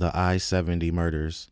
The I-70 murders.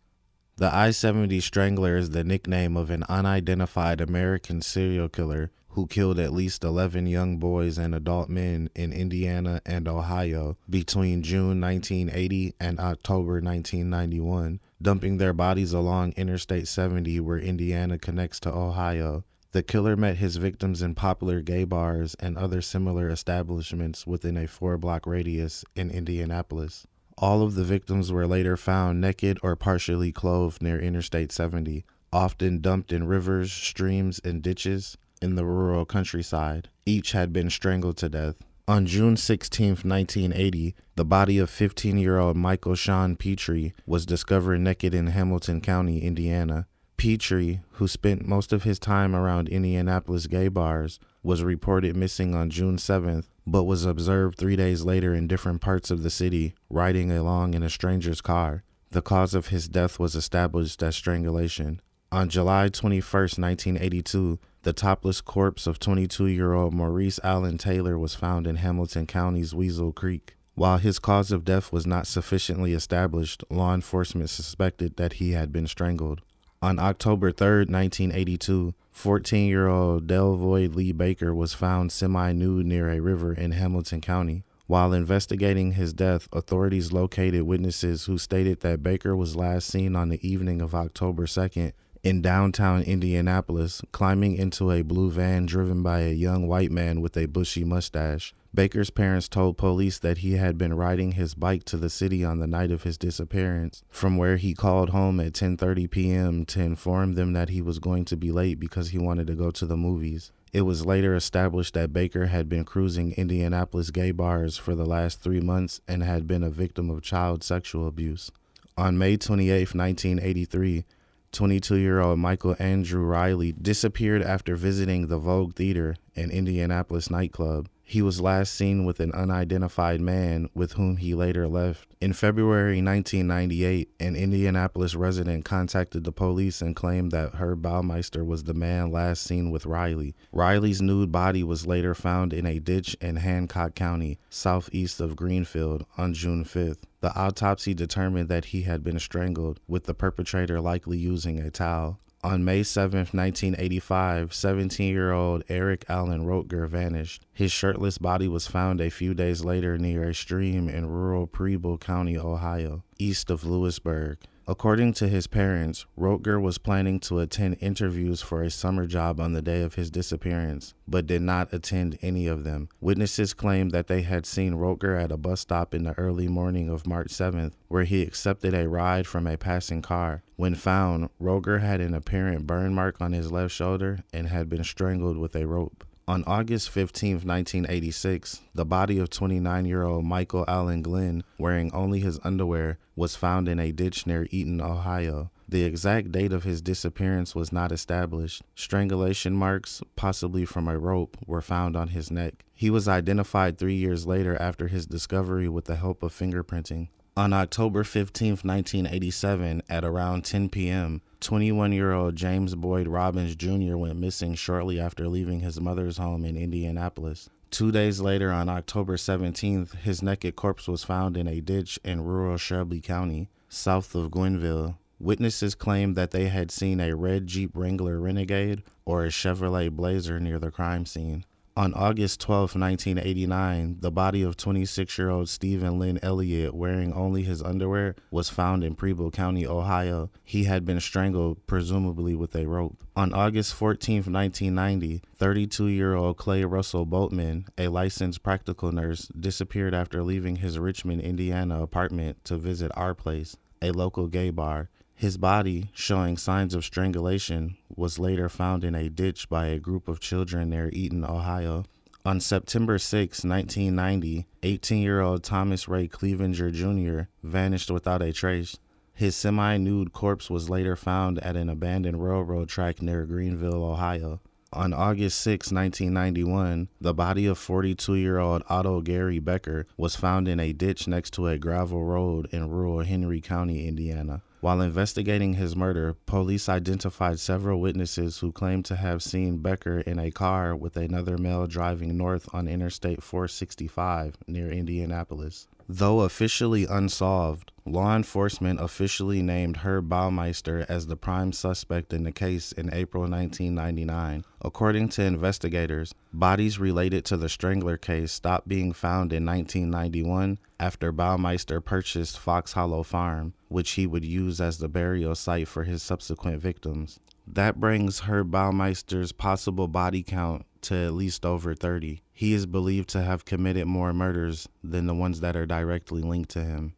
The I-70 Strangler is the nickname of an unidentified American serial killer who killed at least 11 young boys and adult men in Indiana and Ohio between June 1980 and October 1991, dumping their bodies along Interstate 70 where Indiana connects to Ohio. The killer met his victims in popular gay bars and other similar establishments within a 4-block radius in Indianapolis. All of the victims were later found naked or partially clothed near Interstate 70, often dumped in rivers, streams, and ditches in the rural countryside. Each had been strangled to death. On June 16, 1980, the body of 15-year-old Michael Sean Petrie was discovered naked in Hamilton County, Indiana. Petrie, who spent most of his time around Indianapolis gay bars, was reported missing on June 7th, but was observed 3 days later in different parts of the city, riding along in a stranger's car. The cause of his death was established as strangulation. On July 21, 1982, the topless corpse of 22-year-old Maurice Allen Taylor was found in Hamilton County's Weasel Creek. While his cause of death was not sufficiently established, law enforcement suspected that he had been strangled. On October 3, 1982, 14-year-old Delvoyd Lee Baker was found semi-nude near a river in Hamilton County. While investigating his death, authorities located witnesses who stated that Baker was last seen on the evening of October 2nd in downtown Indianapolis, climbing into a blue van driven by a young white man with a bushy mustache. Baker's parents told police that he had been riding his bike to the city on the night of his disappearance, from where he called home at 10:30 p.m. to inform them that he was going to be late because he wanted to go to the movies. It was later established that Baker had been cruising Indianapolis gay bars for the last 3 months and had been a victim of child sexual abuse. On May 28, 1983, 22-year-old Michael Andrew Riley disappeared after visiting the Vogue Theater, an Indianapolis nightclub. He was last seen with an unidentified man with whom he later left. In February 1998, an Indianapolis resident contacted the police and claimed that Herb Baumeister was the man last seen with Riley. Riley's nude body was later found in a ditch in Hancock County, southeast of Greenfield, on June 5th. The autopsy determined that he had been strangled, with the perpetrator likely using a towel. On May 7, 1985, 17-year-old Eric Allen Rotger vanished. His shirtless body was found a few days later near a stream in rural Preble County, Ohio, east of Lewisburg. According to his parents, Rotger was planning to attend interviews for a summer job on the day of his disappearance, but did not attend any of them. Witnesses claimed that they had seen Rotger at a bus stop in the early morning of March 7th, where he accepted a ride from a passing car. When found, Rotger had an apparent burn mark on his left shoulder and had been strangled with a rope. On August 15, 1986, the body of 29-year-old Michael Allen Glenn, wearing only his underwear, was found in a ditch near Eaton, Ohio. The exact date of his disappearance was not established. Strangulation marks, possibly from a rope, were found on his neck. He was identified 3 years later after his discovery with the help of fingerprinting. On October 15, 1987, at around 10 p.m., 21-year-old James Boyd Robbins Jr. went missing shortly after leaving his mother's home in Indianapolis. 2 days later, on October 17th, his naked corpse was found in a ditch in rural Shelby County, south of Gwenville. Witnesses claimed that they had seen a red Jeep Wrangler Renegade or a Chevrolet Blazer near the crime scene. On August 12, 1989, the body of 26-year-old Stephen Lynn Elliott, wearing only his underwear, was found in Preble County, Ohio. He had been strangled, presumably with a rope. On August 14, 1990, 32-year-old Clay Russell Boatman, a licensed practical nurse, disappeared after leaving his Richmond, Indiana apartment to visit Our Place, a local gay bar. His body, showing signs of strangulation, was later found in a ditch by a group of children near Eaton, Ohio. On September 6, 1990, 18-year-old Thomas Ray Clevenger Jr. vanished without a trace. His semi-nude corpse was later found at an abandoned railroad track near Greenville, Ohio. On August 6, 1991, the body of 42-year-old Otto Gary Becker was found in a ditch next to a gravel road in rural Henry County, Indiana. While investigating his murder, police identified several witnesses who claimed to have seen Becker in a car with another male driving north on Interstate 465 near Indianapolis. Though officially unsolved, Law enforcement officially named Herb Baumeister as the prime suspect in the case in April 1999. According to investigators, bodies related to the Strangler case stopped being found in 1991 after Baumeister purchased Fox Hollow Farm, which he would use as the burial site for his subsequent victims. That brings Herb Baumeister's possible body count to at least over 30. He is believed to have committed more murders than the ones that are directly linked to him.